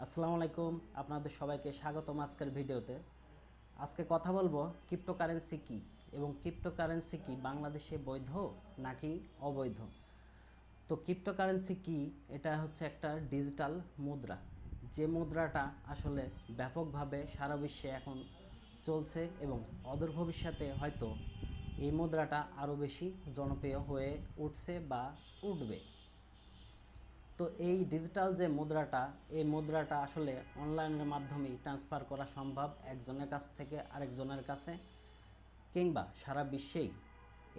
আসসালামু আলাইকুম, আপনাদের সবাইকে স্বাগতম আজকের ভিডিওতে। আজকে কথা বলবো ক্রিপ্টোকারেন্সি কি এবং ক্রিপ্টোকারেন্সি কি বাংলাদেশে বৈধ নাকি অবৈধ। তো ক্রিপ্টোকারেন্সি কি? এটা হচ্ছে একটা ডিজিটাল মুদ্রা, যে মুদ্রাটা আসলে ব্যাপকভাবে সারা বিশ্বে এখন চলছে এবং অদূর ভবিষ্যতে হয়তো এই মুদ্রাটা আরও বেশি জনপ্রিয় হয়ে উঠছে বা উঠবে। তো এই ডিজিটাল যে মুদ্রাটা, এই মুদ্রাটা আসলে অনলাইনের মাধ্যমেই ট্রান্সফার করা সম্ভব একজনের কাছ থেকে আরেকজনের কাছে, কিংবা সারা বিশ্বেই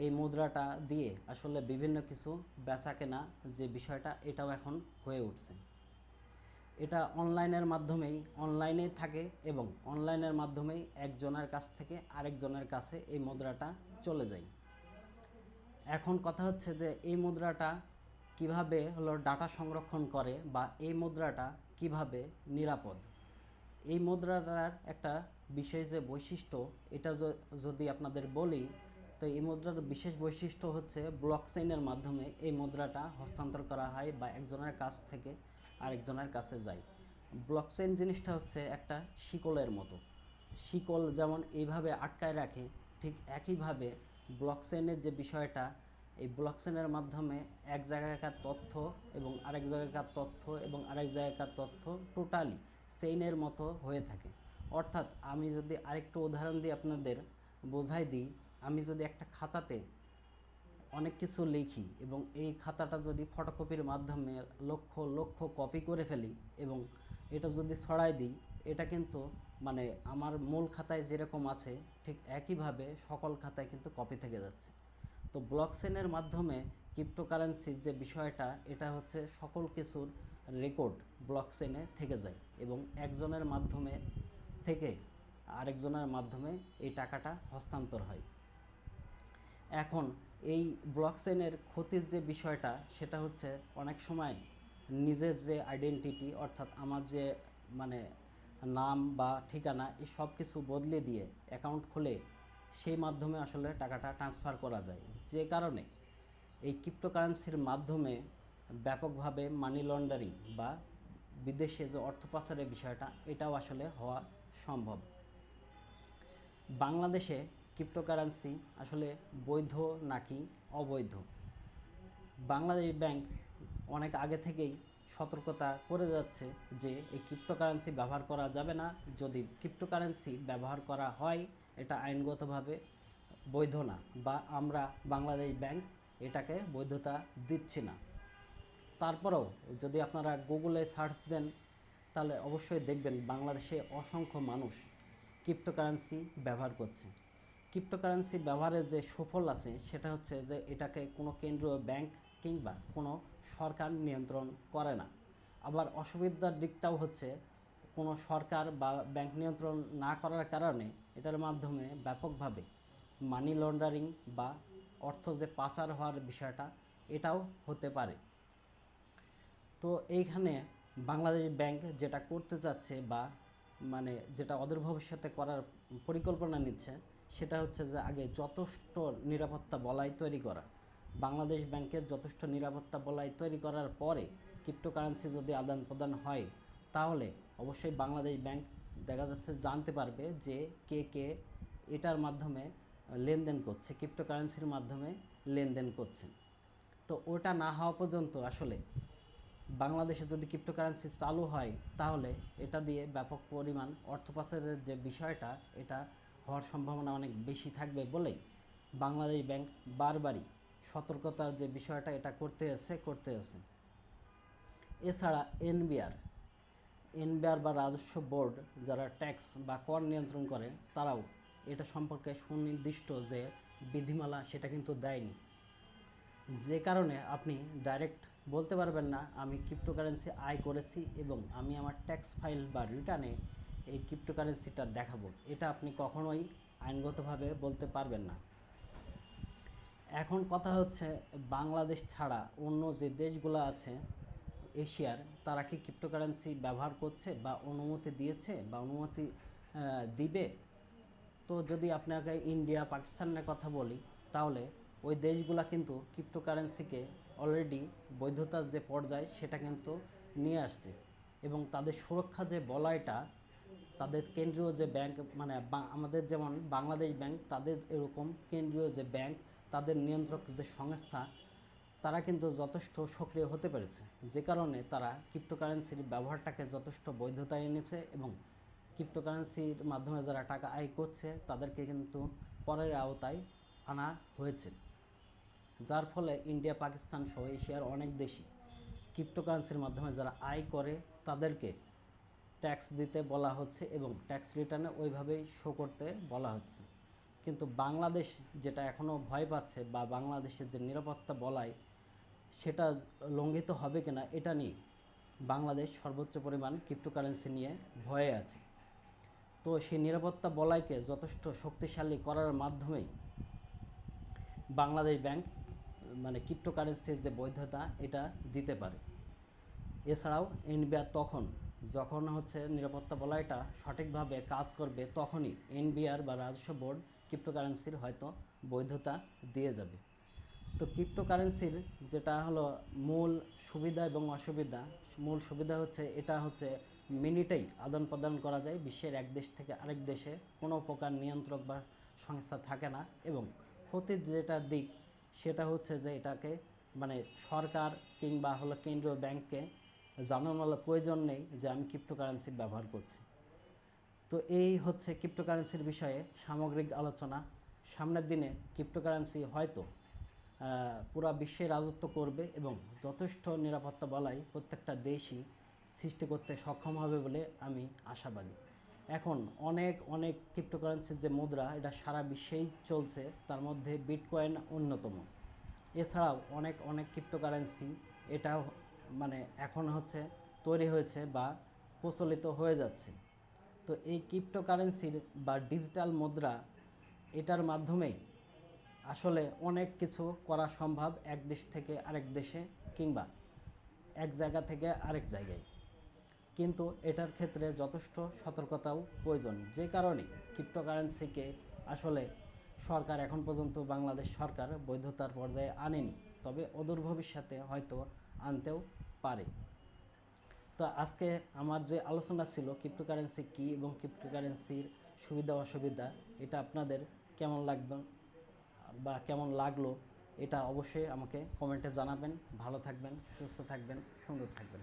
এই মুদ্রাটা দিয়ে আসলে বিভিন্ন কিছু বেচা কেনা যে বিষয়টা, এটাও এখন হয়ে উঠছে। এটা অনলাইনের মাধ্যমেই অনলাইনেই থাকে এবং অনলাইনের মাধ্যমেই একজনের কাছ থেকে আরেকজনের কাছে এই মুদ্রাটা চলে যায়। এখন কথা হচ্ছে যে এই মুদ্রাটা কিভাবে ডাটা সংরক্ষণ করে বা এই মুদ্রাটা কিভাবে নিরাপদ। এই মুদ্রাটার একটা বিশেষ যে বৈশিষ্ট্য, এটা যদি আপনাদের বলি, তো এই মুদ্রার বিশেষ বৈশিষ্ট্য হচ্ছে ব্লকচেইনের মাধ্যমে এই মুদ্রাটা হস্তান্তর করা হয় বা একজনের কাছ থেকে আরেকজনের কাছে যায়। ব্লকচেইন জিনিসটা হচ্ছে একটা শিকলের মতো। শিকল যেমন এইভাবে আটকায় রাখে, ঠিক একইভাবে ব্লকচেইনের যে বিষয়টা, এই ব্লকচেইনের মাধ্যমে এক জায়গাকার তথ্য এবং আরেক জায়গাকার তথ্য এবং আরেক জায়গাকার তথ্য টোটালি চেইনের মতো হয়ে থাকে। অর্থাৎ আমি যদি আরেকটু উদাহরণ দিয়ে আপনাদের বোঝাই দিই, আমি যদি একটা খাতাতে অনেক কিছু লিখি এবং এই খাতাটা যদি ফটোকপির মাধ্যমে লক্ষ লক্ষ কপি করে ফেলি এবং এটা যদি ছড়াই দিই, এটা কিন্তু মানে আমার মূল খাতায় যেরকম আছে ঠিক একইভাবে সকল খাতায় কিন্তু কপি থেকে যাচ্ছে। তো ব্লকচেইনের মাধ্যমে ক্রিপ্টোকারেন্সির যে বিষয়টা, এটা হচ্ছে সকল কিছুর রেকর্ড ব্লকচেইনে থেকে যায় এবং একজনের মাধ্যমে থেকে আরেকজনের মাধ্যমে এই টাকাটা হস্তান্তর হয়। এখন এই ব্লকচেইনের ক্ষতির যে বিষয়টা, সেটা হচ্ছে অনেক সময় নিজের যে আইডেন্টিটি, অর্থাৎ আমার যে মানে নাম বা ঠিকানা, এই সব কিছু বদলে দিয়ে অ্যাকাউন্ট খুলে সেই মাধ্যমে আসলে টাকাটা ট্রান্সফার করা যায়, যে কারণে এই ক্রিপ্টোকারেন্সির মাধ্যমে ব্যাপকভাবে মানি লন্ডারিং বা বিদেশে যে অর্থ পাচারের বিষয়টা, এটাও আসলে হওয়া সম্ভব। বাংলাদেশে ক্রিপ্টোকারেন্সি আসলে বৈধ নাকি অবৈধ? বাংলাদেশ ব্যাংক অনেক আগে থেকেই সতর্কতা করে যাচ্ছে যে এই ক্রিপ্টোকারেন্সি ব্যবহার করা যাবে না। যদি ক্রিপ্টোকারেন্সি ব্যবহার করা হয়, এটা আইনগতভাবে বৈধ না, বা আমরা বাংলাদেশ ব্যাংক এটাকে বৈধতা দিচ্ছি না। তারপরেও যদি আপনারা গুগলে সার্চ দেন, তাহলে অবশ্যই দেখবেন বাংলাদেশে অসংখ্য মানুষ ক্রিপ্টোকারেন্সি ব্যবহার করছে। ক্রিপ্টোকারেন্সি ব্যবহারের যে সুফল আছে, সেটা হচ্ছে যে এটাকে কোনো কেন্দ্রীয় ব্যাংক কিংবা কোনো সরকার নিয়ন্ত্রণ করে না। আবার অসুবিধার দিকটাও হচ্ছে, কোনো সরকার বা ব্যাংক নিয়ন্ত্রণ না করার কারণে এটার মাধ্যমে ব্যাপকভাবে মানি লন্ডারিং বা অর্থ যে পাচার হওয়ার বিষয়টা, এটাও হতে পারে। তো এইখানে বাংলাদেশ ব্যাংক যেটা করতে চাচ্ছে বা মানে যেটা অদূর ভবিষ্যতে করার পরিকল্পনা নিচ্ছে, সেটা হচ্ছে যে আগে যথেষ্ট নিরাপত্তা বলয় তৈরি করা। বাংলাদেশ ব্যাংকের যথেষ্ট নিরাপত্তা বলয় তৈরি করার পরে ক্রিপ্টোকারেন্সি যদি আদান প্রদান হয়, তাহলে অবশ্যই বাংলাদেশ ব্যাংক দেখা যাচ্ছে জানতে পারবে যে কে কে এটার মাধ্যমে লেনদেন করছে, ক্রিপ্টোকারেন্সির মাধ্যমে লেনদেন করছে। তো ওটা না হওয়া পর্যন্ত আসলে বাংলাদেশে যদি ক্রিপ্টোকারেন্সি চালু হয়, তাহলে এটা দিয়ে ব্যাপক পরিমাণ অর্থ পাচারের যে বিষয়টা, এটা হওয়ার সম্ভাবনা অনেক বেশি থাকবে বলেই বাংলাদেশ ব্যাংক বারবারই সতর্কতার যে বিষয়টা, এটা করতে আছে। এছাড়া এনবিআর বা রাজস্ব বোর্ড, যারা ট্যাক্স বা কর নিয়ন্ত্রণ করে, তারাও এটা সম্পর্কে সুনির্দিষ্ট যে বিধিমালা, সেটা কিন্তু দেয়নি। যে কারণে আপনি ডাইরেক্ট বলতে পারবেন না আমি ক্রিপ্টোকারেন্সি আয় করেছি এবং আমি আমার ট্যাক্স ফাইল বা রিটার্নে এই ক্রিপ্টোকারেন্সিটা দেখাবো, এটা আপনি কখনোই আইনগতভাবে বলতে পারবেন না। এখন কথা হচ্ছে, বাংলাদেশ ছাড়া অন্য যে দেশগুলো আছে এশিয়ার, তারা কি ক্রিপ্টোকারেন্সি ব্যবহার করছে বা অনুমতি দিয়েছে বা অনুমতি দিবে? তো যদি আপনাকে ইন্ডিয়া পাকিস্তানের কথা বলি, তাহলে ওই দেশগুলা কিন্তু ক্রিপ্টোকারেন্সিকে অলরেডি বৈধতার যে পর্যায়, সেটা কিন্তু নিয়ে আসছে। এবং তাদের সুরক্ষা যে বলয়টা, তাদের কেন্দ্রীয় যে ব্যাংক, মানে আমাদের যেমন বাংলাদেশ ব্যাংক, তাদের এরকম কেন্দ্রীয় যে ব্যাংক, তাদের নিয়ন্ত্রক যে সংস্থা, তারা কিন্তু যথেষ্ট সক্রিয় হতে পেরেছে, যে কারণে তারা ক্রিপ্টোকারেন্সির ব্যবহারটাকে যথেষ্ট বৈধতায় এনেছে এবং ক্রিপ্টোকারেন্সির মাধ্যমে যারা টাকা আয় করছে তাদেরকে কিন্তু করের আওতায় আনা হয়েছে, যার ফলে ইন্ডিয়া, পাকিস্তান সহ এশিয়ার অনেক দেশই ক্রিপ্টোকারেন্সির মাধ্যমে যারা আয় করে তাদেরকে ট্যাক্স দিতে বলা হচ্ছে এবং ট্যাক্স রিটার্নে ওইভাবেই শো করতে বলা হচ্ছে। কিন্তু বাংলাদেশ যেটা এখনও ভয় পাচ্ছে, বা বাংলাদেশের যে নিরাপত্তা বলয় সেটা লঙ্ঘিত হবে কিনা এটা নিয়ে বাংলাদেশ সর্বোচ্চ পরিমাণ ক্রিপ্টোকারেন্সি নিয়ে ভয়ে আছে। তো সেই নিরাপত্তা বলয়কে যথেষ্ট শক্তিশালী করার মাধ্যমেই বাংলাদেশ ব্যাংক মানে ক্রিপ্টোকারেন্সির যে বৈধতা এটা দিতে পারে। এছাড়াও এনবিআর যখন হচ্ছে নিরাপত্তা বলয়টা সঠিকভাবে কাজ করবে, তখনই এনবিআর বা রাজস্ব বোর্ড ক্রিপ্টোকারেন্সির হয়তো বৈধতা দিয়ে যাবে। তো ক্রিপ্টোকারেন্সির যেটা হলো মূল সুবিধা এবং অসুবিধা, মূল সুবিধা হচ্ছে এটা হচ্ছে মিনিটেই আদান প্রদান করা যায় বিশ্বের এক দেশ থেকে আরেক দেশে, কোনো প্রকার নিয়ন্ত্রক বা সংস্থা থাকে না। এবং ক্ষতির যেটা দিক সেটা হচ্ছে যে এটাকে মানে সরকার কিংবা হলো কেন্দ্রীয় ব্যাংককে জানানোর প্রয়োজন নেই যে আমি ক্রিপ্টোকারেন্সি ব্যবহার করছি। তো এই হচ্ছে ক্রিপ্টোকারেন্সির বিষয়ে সামগ্রিক আলোচনা। সামনের দিনে ক্রিপ্টোকারেন্সি হয়তো পুরা বিশ্বে রাজত্ব করবে এবং যথেষ্ট নিরাপত্তা বলয় প্রত্যেকটা দেশই সৃষ্টি করতে সক্ষম হবে বলে আমি আশাবাদী। এখন অনেক ক্রিপ্টোকারেন্সির যে মুদ্রা, এটা সারা বিশ্বেই চলছে, তার মধ্যে বিটকয়েন অন্যতম। এছাড়াও অনেক ক্রিপ্টোকারেন্সি এটা মানে এখন হচ্ছে তৈরি হয়েছে বা প্রচলিত হয়ে যাচ্ছে। তো এই ক্রিপ্টোকারেন্সির বা ডিজিটাল মুদ্রা, এটার মাধ্যমেই আসলে অনেক কিছু করা সম্ভব এক দেশ থেকে আরেক দেশে কিংবা এক জায়গা থেকে আরেক জায়গায়। কিন্তু এটার ক্ষেত্রে যথেষ্ট সতর্কতাও প্রয়োজন, যে কারণে ক্রিপ্টোকারেন্সিকে আসলে সরকার এখন পর্যন্ত, বাংলাদেশ সরকার বৈধতার পর্যায়ে আনেনি, তবে অদূর ভবিষ্যতে হয়তো আনতেও পারে। তো আজকে আমার যে আলোচনা ছিল ক্রিপ্টোকারেন্সি কী এবং ক্রিপ্টোকারেন্সির সুবিধা অসুবিধা, এটা আপনাদের কেমন লাগবে বা কেমন লাগলো এটা অবশ্যই আমাকে কমেন্টে জানাবেন। ভালো থাকবেন, সুস্থ থাকবেন, সুন্দর থাকবেন।